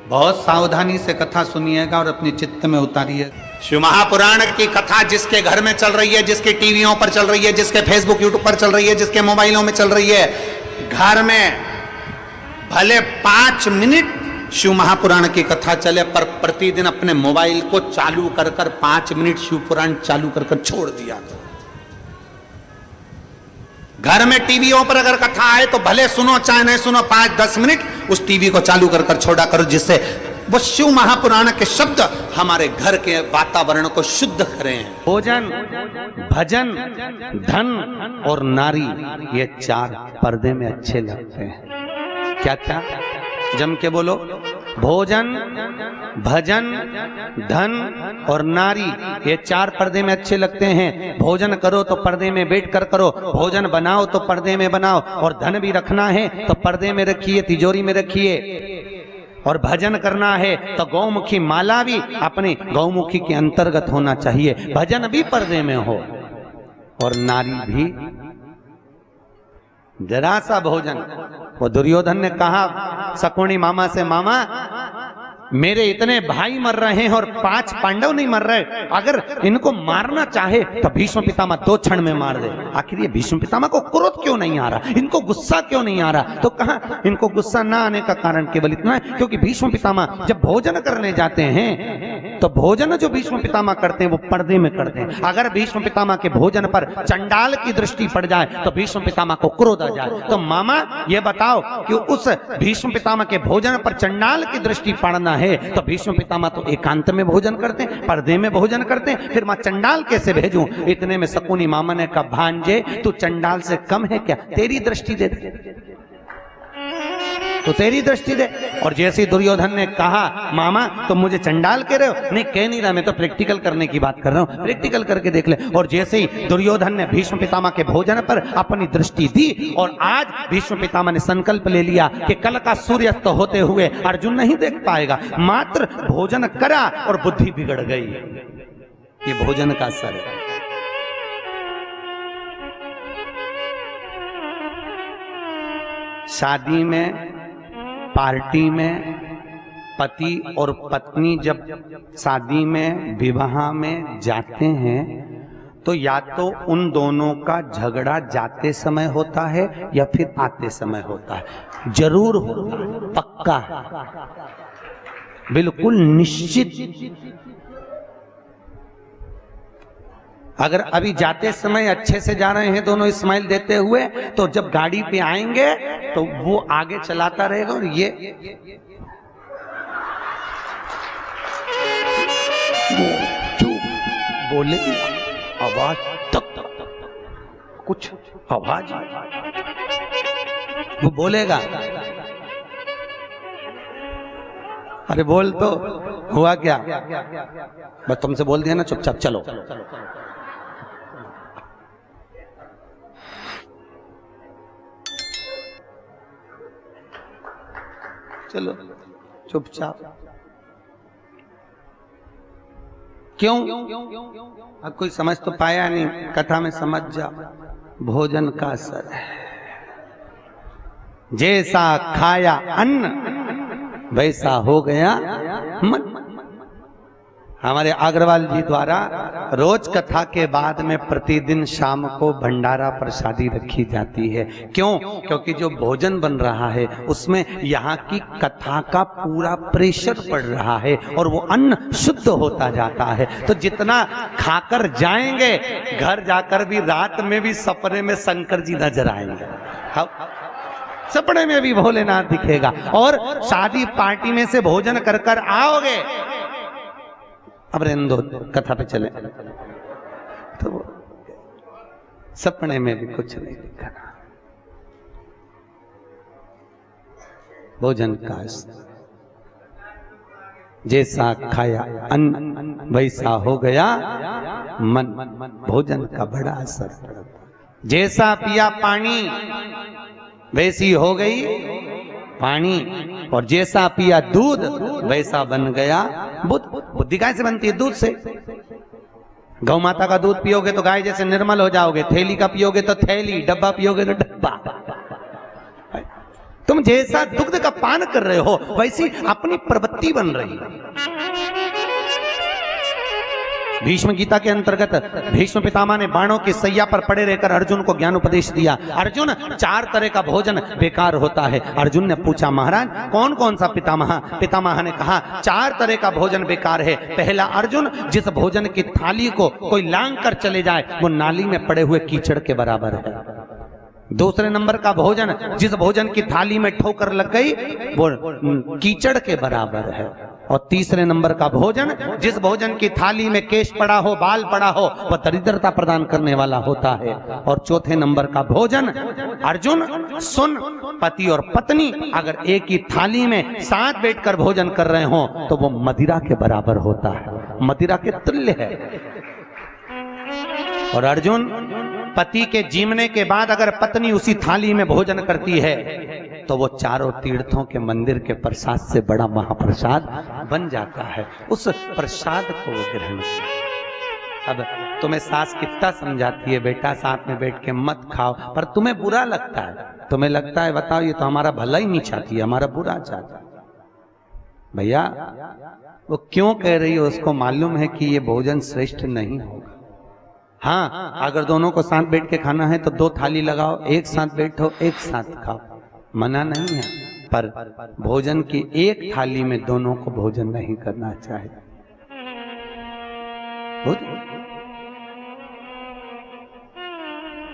बहुत सावधानी से कथा सुनिएगा और अपने चित्त में उतारिए। शिव महापुराण की कथा जिसके घर में चल रही है, जिसके टीवियों पर चल रही है, जिसके फेसबुक यूट्यूब पर चल रही है, जिसके मोबाइलों में चल रही है, घर में भले 5 मिनट शिव महापुराण की कथा चले, पर प्रतिदिन अपने मोबाइल को चालू कर 5 मिनट शिव पुराण चालू कर छोड़ दिया करो। घर में टीवियों पर अगर कथा आए तो भले सुनो चाहे नहीं सुनो, 5-10 मिनट उस टीवी को चालू कर छोड़ा करो, जिससे वो शिव महापुराण के शब्द हमारे घर के वातावरण को शुद्ध करें। भोजन, भजन, धन और नारी, ये 4 पर्दे में अच्छे लगते हैं। क्या क्या जम के बोलो। भोजन, भजन, धन और नारी, ये 4 पर्दे में अच्छे लगते हैं। भोजन करो तो पर्दे में बैठ कर करो, भोजन बनाओ तो पर्दे में बनाओ, और धन भी रखना है तो पर्दे में रखिए, तिजोरी में रखिए। और भजन करना है तो गौमुखी माला भी अपने गौमुखी के अंतर्गत होना चाहिए, भजन भी पर्दे में हो। और नारी भी जरा सा भोजन। वो दुर्योधन ने कहा शकुनी मामा से, मामा मेरे इतने भाई मर रहे हैं और 5 पांडव नहीं मर रहे, अगर इनको मारना चाहे तो भीष्म पितामह 2 क्षण में मार दे। आखिर ये भीष्म पितामह को क्रोध क्यों नहीं आ रहा, इनको गुस्सा क्यों नहीं आ रहा? तो कहा इनको गुस्सा ना आने का कारण केवल इतना है क्योंकि भीष्म पितामह जब भोजन करने जाते हैं तो भोजन जो भीष्म पितामह करते हैं वो पर्दे में करते हैं। अगर भीष्म पितामह के भोजन पर चंडाल की दृष्टि पड़ जाए तो भीष्म पितामह को क्रोध आ जाए। तो मामा ये बताओ कि उस भीष्म पितामह के भोजन पर चंडाल की दृष्टि पड़ना है तो भीष्म पितामह तो एकांत में भोजन करते हैं, पर्दे में भोजन करते हैं, फिर मैं चंडाल कैसे भेजूं? इतने में शकुनी मामा ने कहा, भांजे तू चंडाल से कम है क्या? तेरी दृष्टि दे, तो तेरी दृष्टि दे। और जैसे दुर्योधन ने कहा, मामा तुम मुझे चंडाल कह रहे हो? नहीं, कह नहीं रहा, मैं तो प्रैक्टिकल करने की बात कर रहा हूं, प्रैक्टिकल करके देख ले। और जैसे ही दुर्योधन ने भीष्म पितामह के भोजन पर अपनी दृष्टि दी, और आज भीष्म पितामह ने संकल्प ले लिया कि कल का सूर्यास्त होते हुए अर्जुन नहीं देख पाएगा, मात्र भोजन करा और बुद्धि बिगड़ गई। ये भोजन का असर है। शादी में, पार्टी में पति और पत्नी जब शादी में, विवाह में जाते हैं तो या तो उन दोनों का झगड़ा जाते समय होता है या फिर आते समय होता है। जरूर होता है, पक्का है, बिल्कुल निश्चित। अगर अभी जाते समय अच्छे से जा रहे हैं दोनों स्माइल देते हुए, तो जब गाड़ी पे आएंगे तो वो आगे चलाता रहेगा और ये बोले आवाज तक कुछ आवाज वो बोलेगा, अरे बोल तो हुआ क्या? बस तुमसे बोल दिया ना, चुपचाप चलो। चलो चुपचाप। क्यों? अब कोई समझ तो पाया नहीं, कथा में समझ जा। भोजन का असर है, जैसा खाया अन्न वैसा हो गया मन। हमारे अग्रवाल जी द्वारा रोज कथा के बाद में प्रतिदिन शाम को भंडारा प्रसादी रखी जाती है। क्यों? क्योंकि जो भोजन बन रहा है उसमें यहाँ की कथा का पूरा प्रेशर पड़ रहा है और वो अन्न शुद्ध होता जाता है। तो जितना खाकर जाएंगे, घर जाकर भी रात में भी सपने में शंकर जी नजर आएंगे, सपने में भी भोलेनाथ दिखेगा। और शादी पार्टी में से भोजन कर कर आओगे, अब रहने दो, कथा पे चले, तो सपने में भी कुछ नहीं दिखा। भोजन का जैसा खाया अन्न वैसा हो गया मन। भोजन का बड़ा असर पड़ता। जैसा पिया पानी वैसी हो गई पानी, और जैसा पिया दूध वैसा बन गया बुद्धि। बुद्धि गाय से बनती है? दूध से। गौ माता का दूध पियोगे तो गाय जैसे निर्मल हो जाओगे, थैली का पियोगे तो थैली, डब्बा पियोगे तो डब्बा। तो तुम जैसा दुग्ध का पान कर रहे हो वैसी अपनी प्रवृत्ति बन रही है। भीष्म गीता के अंतर्गत भीष्म पितामह ने बाणों की सैया पर पड़े रहकर अर्जुन को ज्ञान उपदेश दिया। अर्जुन, 4 तरह का भोजन बेकार होता है। अर्जुन ने पूछा, महाराज कौन कौन सा पितामह? पितामह ने कहा 4 तरह का भोजन बेकार है। पहला, अर्जुन, जिस भोजन की थाली को कोई लांग कर चले जाए वो नाली में पड़े हुए कीचड़ के बराबर है। दूसरे नंबर का भोजन, जिस भोजन की थाली में ठोकर लग गई वो कीचड़ के बराबर है। और तीसरे नंबर का भोजन, जिस भोजन की थाली में केश पड़ा हो, बाल पड़ा हो, वह दरिद्रता प्रदान करने वाला होता है। और चौथे नंबर का भोजन, अर्जुन सुन, पति और पत्नी अगर एक ही थाली में साथ बैठकर भोजन कर रहे हो तो वो मदिरा के बराबर होता है, मदिरा के तुल्य है। और अर्जुन, पति के जीवने के बाद अगर पत्नी उसी थाली में भोजन करती है तो वो चारों तीर्थों के मंदिर के प्रसाद से बड़ा महाप्रसाद बन जाता है। उस प्रसाद को वो ग्रहण करे। अब तुम्हें सास कितना समझाती है, बेटा साथ में बैठ के मत खाओ, पर तुम्हें बुरा लगता है। तुम्हें लगता है बताओ ये तो हमारा भला ही नहीं चाहती है, हमारा बुरा चाहती है। भैया वो क्यों कह रही है उसको मालूम है कि ये भोजन श्रेष्ठ नहीं होगा। हाँ, अगर दोनों को साथ बैठ के खाना है तो 2 थाली लगाओ, एक साथ बैठो, एक साथ खाओ, मना नहीं है। पर भोजन की एक थाली में दोनों को भोजन नहीं करना चाहिए।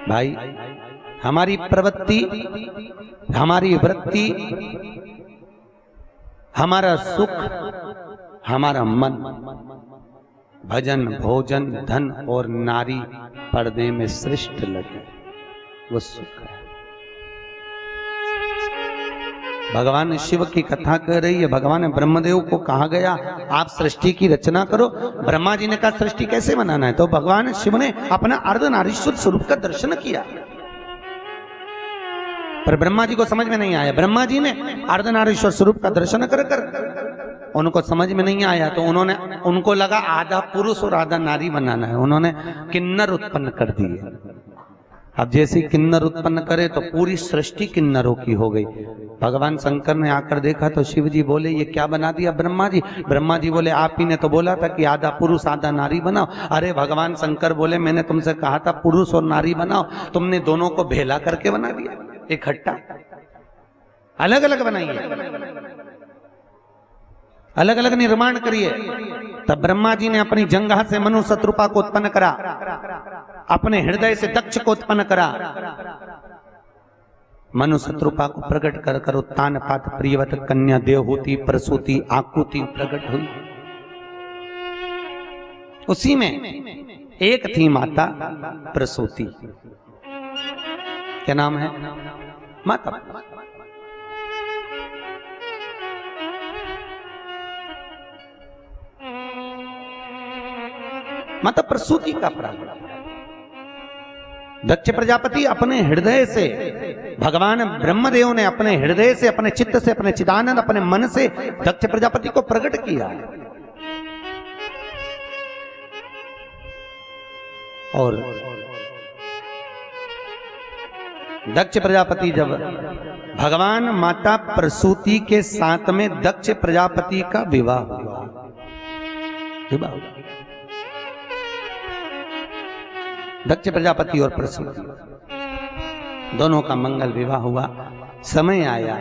भाई, हमारी प्रवृत्ति, हमारी वृत्ति, हमारा सुख, हमारा मन भजन, भोजन, धन और नारी पर्दे में श्रेष्ठ लगे, वो सुख है। भगवान शिव की कथा कह रही है। भगवान ब्रह्मदेव को कहा गया आप सृष्टि की रचना करो। ब्रह्मा जी ने कहा सृष्टि कैसे बनाना है, तो भगवान शिव ने अपना अर्धनारीश्वर स्वरूप का दर्शन किया, पर ब्रह्मा जी को समझ में नहीं आया। ब्रह्मा जी ने अर्धनारीश्वर स्वरूप का दर्शन कर उनको समझ में नहीं आया, तो उनको लगा आधा पुरुष और आधा नारी बनाना है। उन्होंने किन्नर उत्पन्न कर दिए। अब जैसे किन्नर उत्पन्न करे तो पूरी सृष्टि किन्नरों की हो गई। भगवान शंकर ने आकर देखा तो शिव जी बोले ये क्या बना दिया ब्रह्मा जी? ब्रह्मा जी बोले आप ही ने तो बोला था कि आधा पुरुष आधा नारी बनाओ। अरे भगवान शंकर बोले मैंने तुमसे कहा था पुरुष और नारी बनाओ, तुमने दोनों को भेला करके बना दिया, इकट्ठा। अलग अलग बनाइए, अलग अलग निर्माण करिए। तब ब्रह्मा जी ने अपनी जंघा से मनु शत्रुपा को उत्पन्न करा, अपने हृदय से दक्ष को उत्पन्न करा। मनु शत्रुपा को प्रकट कर कर उत्तान पात प्रियवत कन्या देवहूति प्रसूति आकुति प्रकट हुई। उसी में एक थी माता प्रसूति। क्या नाम है? माता। माता प्रसूति का प्रागट्य। दक्ष प्रजापति अपने हृदय से, भगवान ब्रह्मदेव ने अपने हृदय से, अपने चित्त से, अपने चिदानंद, अपने मन से दक्ष प्रजापति को प्रकट किया। और दक्ष प्रजापति जब भगवान माता प्रसूति के साथ में दक्ष प्रजापति का विवाह हुआ, दक्ष प्रजापति और प्रसूति दोनों का मंगल विवाह हुआ। समय आया,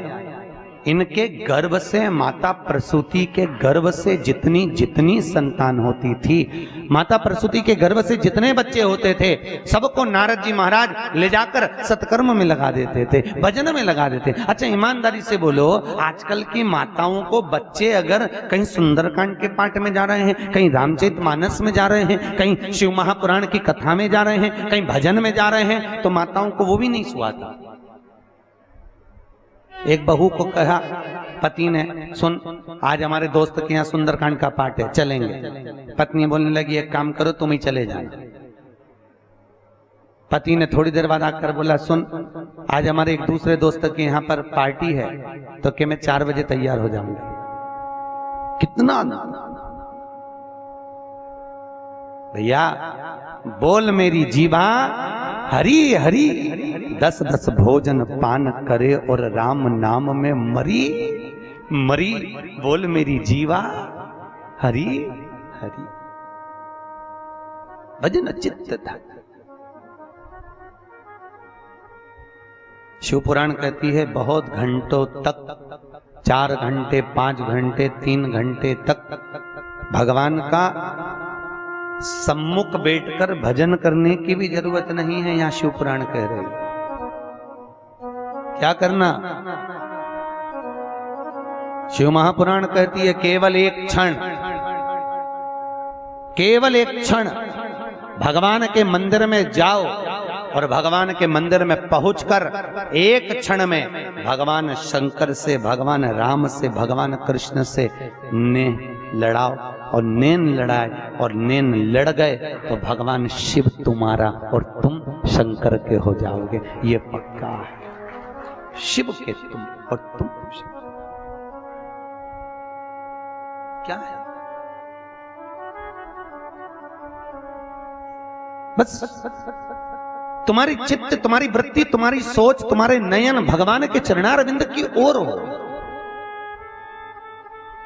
इनके गर्भ से, माता प्रसूति के गर्भ से जितनी जितनी संतान होती थी, माता प्रसूति के गर्भ से जितने बच्चे होते थे, सबको नारद जी महाराज ले जाकर सत्कर्म में लगा देते थे, भजन में लगा देते। अच्छा ईमानदारी से बोलो, आजकल की माताओं को बच्चे अगर कहीं सुंदरकांड के पाठ में जा रहे हैं, कहीं रामचरितमानस में जा रहे हैं, कहीं शिव महापुराण की कथा में जा रहे हैं, कहीं भजन में जा रहे हैं, तो माताओं को वो भी नहीं सुहाता। एक बहू को कहा पति ने, सुन आज हमारे दोस्त के यहाँ सुंदरकांड का पाठ है, चलेंगे। पत्नी बोलने लगी एक काम करो तुम ही चले जाना। पति ने थोड़ी देर बाद आकर बोला सुन आज हमारे एक दूसरे दोस्त के यहाँ पर पार्टी है, तो क्या मैं 4 बजे तैयार हो जाऊंगा। कितना भैया, बोल मेरी जीभा हरि हरि 10-10 भोजन पान करे और राम नाम में मरी मरी। बोल मेरी जीवा हरि हरि। भजन चित्त था। शिव पुराण कहती है बहुत घंटों तक, 4 घंटे 5 घंटे 3 घंटे तक भगवान का सम्मुख बैठकर भजन करने की भी जरूरत नहीं है। यहां शिव पुराण कह रहे हैं क्या करना। शिव महापुराण कहती है केवल एक क्षण, केवल एक क्षण भगवान के मंदिर में जाओ और भगवान के मंदिर में पहुंचकर एक क्षण में भगवान शंकर से, भगवान राम से, भगवान कृष्ण से नेह लड़ाओ। और नेन लड़ाए और नेन लड़ गए तो भगवान शिव तुम्हारा और तुम शंकर के हो जाओगे। ये पक्का है। शिव के तुम और तुम शिव। क्या है बस तुम्हारी चित्त, तुम्हारी वृत्ति, तुम्हारी सोच, तुम्हारे नयन भगवान के चरणारविंद की ओर हो।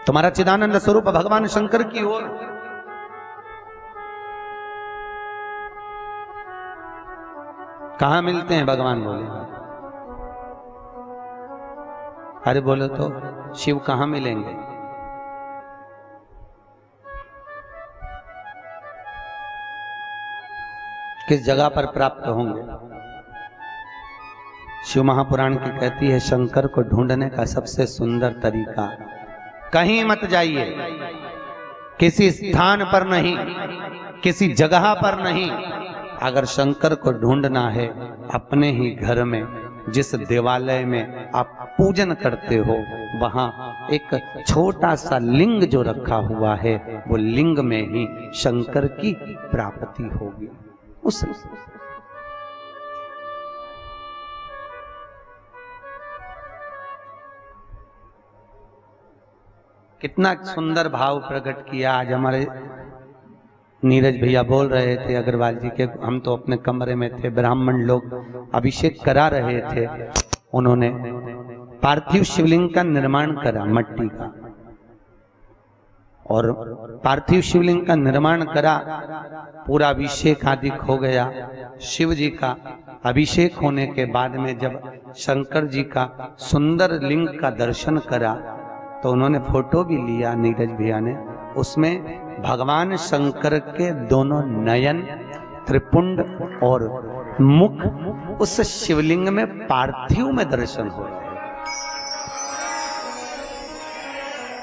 तुम्हारा चिदानंद स्वरूप भगवान शंकर की ओर। कहां मिलते हैं भगवान बोले? अरे बोलो तो शिव कहां मिलेंगे? किस जगह पर प्राप्त होंगे? शिव महापुराण की कहती है शंकर को ढूंढने का सबसे सुंदर तरीका, कहीं मत जाइए, किसी स्थान पर नहीं, किसी जगह पर नहीं। अगर शंकर को ढूंढना है अपने ही घर में, जिस देवालय में आप पूजन करते हो वहां एक छोटा सा लिंग जो रखा हुआ है, वो लिंग में ही शंकर की प्राप्ति होगी। उस कितना सुंदर भाव प्रकट किया। आज हमारे नीरज भैया बोल रहे थे अग्रवाल जी के, हम तो अपने कमरे में थे, ब्राह्मण लोग अभिषेक करा रहे थे। उन्होंने पार्थिव शिवलिंग का निर्माण करा मट्टी का, और पार्थिव शिवलिंग का निर्माण करा, पूरा अभिषेक आदि हो गया। शिव जी का अभिषेक होने के बाद में जब शंकर जी का सुंदर लिंग का दर्शन करा तो उन्होंने फोटो भी लिया नीरज भैया ने। उसमें भगवान शंकर के दोनों नयन, त्रिपुंड और मुख उस शिवलिंग में पार्थिव में दर्शन हो रहे।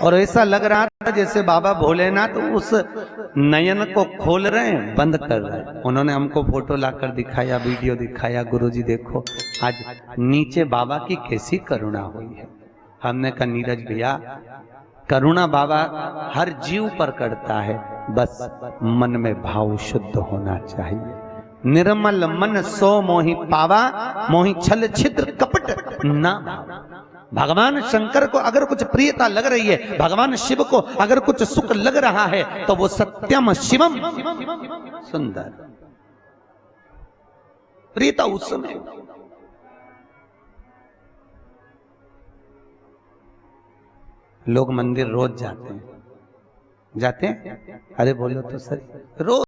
और ऐसा लग रहा था जैसे बाबा भोलेनाथ उस नयन को खोल रहे हैं, बंद कर रहे हैं। उन्होंने हमको फोटो लाकर दिखाया, वीडियो दिखाया, गुरुजी देखो आज नीचे बाबा की कैसी करुणा हुई है। हमने कहा नीरज भैया करुणा बाबा हर जीव पर करता है, बस मन में भाव शुद्ध होना चाहिए। निर्मल मन सो मोहि पावा, मोहि छल छिद्र कपट ना भावा। भगवान शंकर को अगर कुछ प्रियता लग रही है, भगवान शिव को अगर कुछ सुख लग रहा है, तो वो सत्यम शिवम सुंदर प्रियता उसमें। लोग मंदिर रोज जाते हैं, जाते हैं? अरे बोलो तो सर, रोज